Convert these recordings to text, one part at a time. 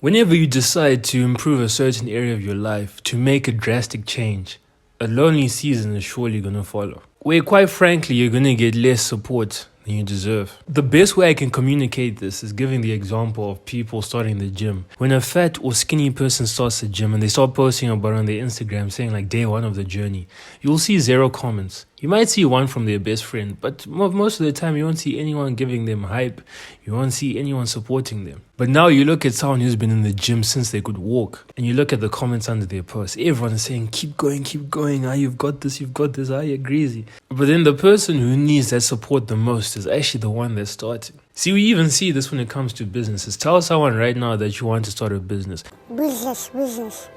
Whenever you decide to improve a certain area of your life, to make a drastic change, a lonely season is surely going to follow, where quite frankly you're going to get less support than you deserve. The best way I can communicate this is giving the example of people starting the gym. When a fat or skinny person starts the gym and they start posting about it on their Instagram saying like day one of the journey, you'll see 0 comments. You might see one from their best friend, but most of the time you won't see anyone giving them hype. You won't see anyone supporting them. But now you look at someone who's been in the gym since they could walk, and you look at the comments under their posts. Everyone is saying, keep going, you've got this, you're greasy. But then the person who needs that support the most is actually the one that's starting. See, we even see this when it comes to businesses. Tell someone right now that you want to start a business. Business.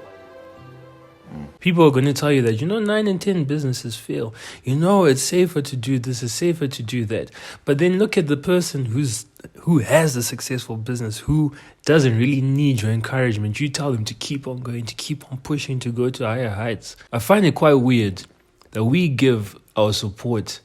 People are going to tell you that, 9 in 10 businesses fail. It's safer to do this, it's safer to do that. But then look at the person who has a successful business, who doesn't really need your encouragement. You tell them to keep on going, to keep on pushing, to go to higher heights. I find it quite weird that we give our support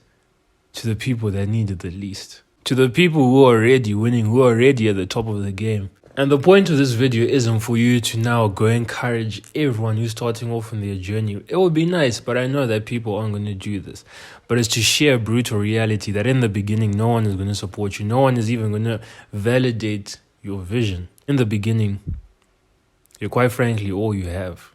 to the people that need it the least. To the people who are already winning, who are already at the top of the game. And the point of this video isn't for you to now go encourage everyone who's starting off on their journey. It would be nice, but I know that people aren't going to do this. But it's to share brutal reality that in the beginning, no one is going to support you. No one is even going to validate your vision. In the beginning, you're quite frankly all you have.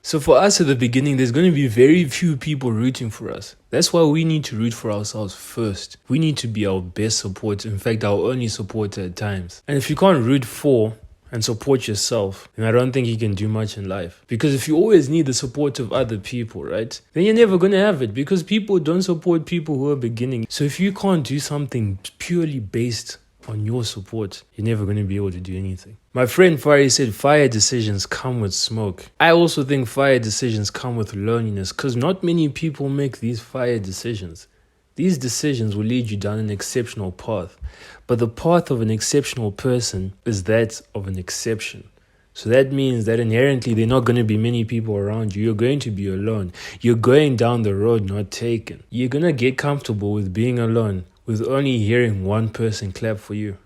So for us at the beginning, there's going to be very few people rooting for us. That's why we need to root for ourselves first. We need to be our best supporter, in fact, our only supporter at times. And if you can't root for and support yourself, then I don't think you can do much in life. Because if you always need the support of other people, right, then you're never going to have it, because people don't support people who are beginning. So if you can't do something purely based on your support, you're never going to be able to do anything. My friend Fari said fire decisions come with smoke. I also think fire decisions come with loneliness, because not many people make these fire decisions. These decisions will lead you down an exceptional path, but the path of an exceptional person is that of an exception. So that means that inherently there are not going to be many people around you. You're going to be alone. You're going down the road not taken. You're going to get comfortable with being alone, with only hearing one person clap for you,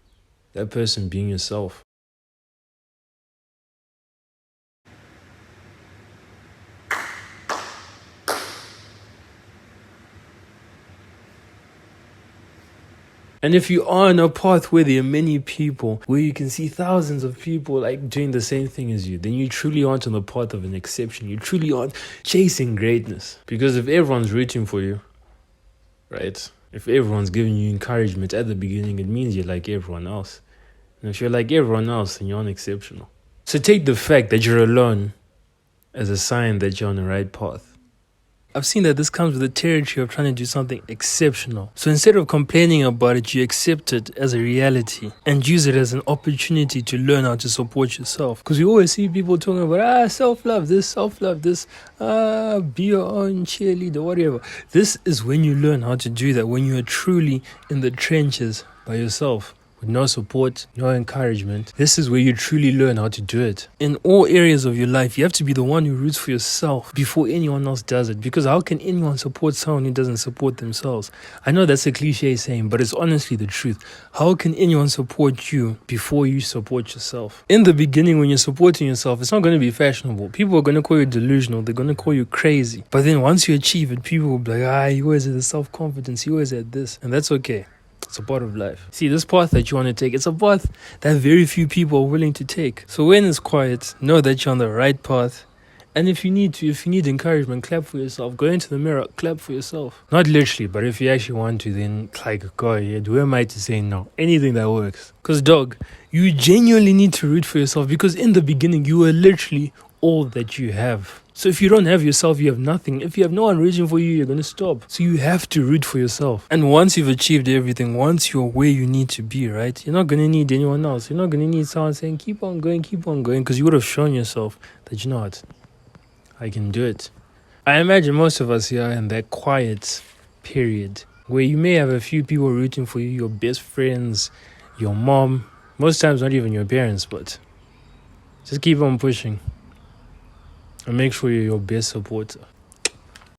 that person being yourself. And if you are on a path where there are many people, where you can see thousands of people like doing the same thing as you, then you truly aren't on the path of an exception. You truly aren't chasing greatness. Because if everyone's rooting for you, right? If everyone's giving you encouragement at the beginning, it means you're like everyone else. And if you're like everyone else, then you're unexceptional. So take the fact that you're alone as a sign that you're on the right path. I've seen that this comes with the territory of trying to do something exceptional. So instead of complaining about it, you accept it as a reality and use it as an opportunity to learn how to support yourself. Because we always see people talking about, self-love, this, be your own cheerleader, whatever. This is when you learn how to do that, when you are truly in the trenches by yourself. With no support, no encouragement. This is where you truly learn how to do it. In all areas of your life, you have to be the one who roots for yourself before anyone else does it. Because how can anyone support someone who doesn't support themselves? I know that's a cliche saying, but it's honestly the truth. How can anyone support you before you support yourself? In the beginning, when you're supporting yourself, it's not going to be fashionable. People are going to call you delusional. They're going to call you crazy. But then once you achieve it, people will be like, you always had the self-confidence, you always had this. And that's okay. It's a part of life. See, this path that you want to take, it's a path that very few people are willing to take. So when it's quiet, know that you're on the right path. And if you need encouragement, clap for yourself. Go into the mirror, clap for yourself. Not literally, but if you actually want to, then go ahead. Who am I to say no? Anything that works. Because dog, you genuinely need to root for yourself, because in the beginning, you were literally all that you have. So if you don't have yourself, you have nothing. If you have no one rooting for you, you're going to stop. So you have to root for yourself. And once you've achieved everything, once you're where you need to be, right, you're not going to need anyone else. You're not going to need someone saying, keep on going, because you would have shown yourself that, you know what, I can do it. I imagine most of us here are in that quiet period where you may have a few people rooting for you, your best friends, your mom, most times not even your parents, but just keep on pushing. And make sure you're your best supporter.